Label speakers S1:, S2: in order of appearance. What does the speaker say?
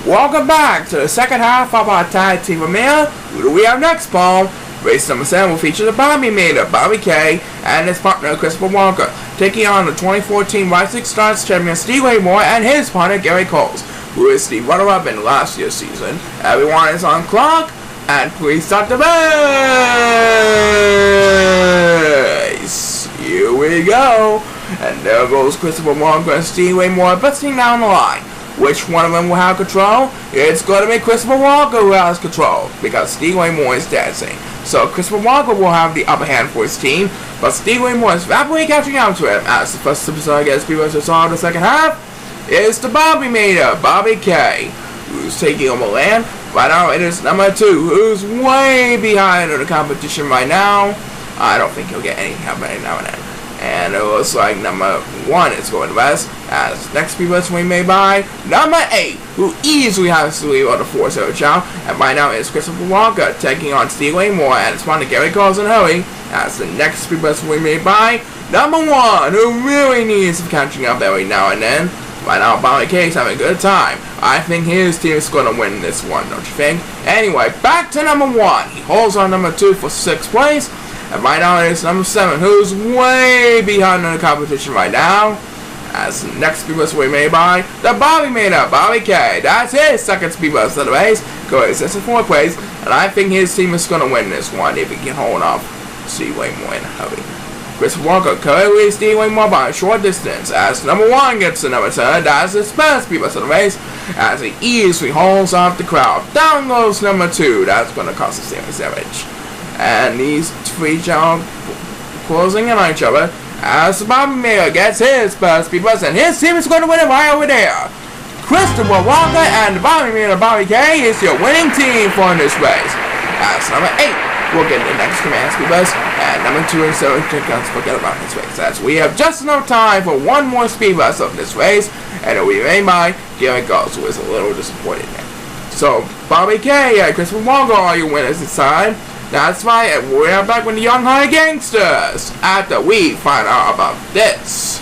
S1: Welcome back to the second half of our tag team premiere. Who do we have next, Paul? Race number 7 will feature the Bobby Caye and his partner Christopher Walker, taking on the 2014 Rising Stars champion Steve Laymore and his partner Gary Coles, who is the runner-up in last year's season. Everyone is on clock, and please start the race. Here we go. And there goes Christopher Walker and Steve Laymore busting down the line. Which one of them will have control? It's going to be Christopher Walker who has control, because Steve Laymore is dancing. So Christopher Walker will have the upper hand for his team, but Steve Laymore is rapidly catching up to him. As the first superstar gets people to solve the second half, is the Bobby Caye, who's taking over land. Right now it is number 2, who's way behind in the competition right now. I don't think he'll get any help right now and then. And it looks like number 1 is going west, as next people is made by number 8, who easily has to leave on the 4-0 Chao. And right now it's Christopher Walker taking on Steve Laymore and his partner Gary Coles and hurry, as the next people is made by number 1, who really needs some catching up every now and then. Right now Bobby Caye's having a good time. I think his team is going to win this one, don't you think? Anyway, back to number 1. He holds on number 2 for 6th place. And right now it's number 7, who's way behind in the competition right now. As the next speed bus will be made by the Bobby Caye. That's his second speed bus of the race. Goes in 4th place. And I think his team is going to win this one if he can hold off Steve Laymore in a hurry. Christopher Walker currently leads Steve Laymore by a short distance. As number 1 gets to number 10, that's his best speed bus of the race. As he easily holds off the crowd. Down goes number 2. That's going to cost us damage. And these 3 Chao closing in on each other as Bobby Caye gets his first speed bus, and his team is going to win it right over there. Christopher Walker and Bobby Caye is your winning team for this race. As number 8 will get the next command speed bus, and number 2 and 7 let's forget about this race, as we have just enough time for one more speed bus of this race, and it will be made by Gary Coles, who is a little disappointed there. So Bobby Caye and Christopher Walker are your winners this time. That's right, and we're back with the Young High Gangsters after we find out about this.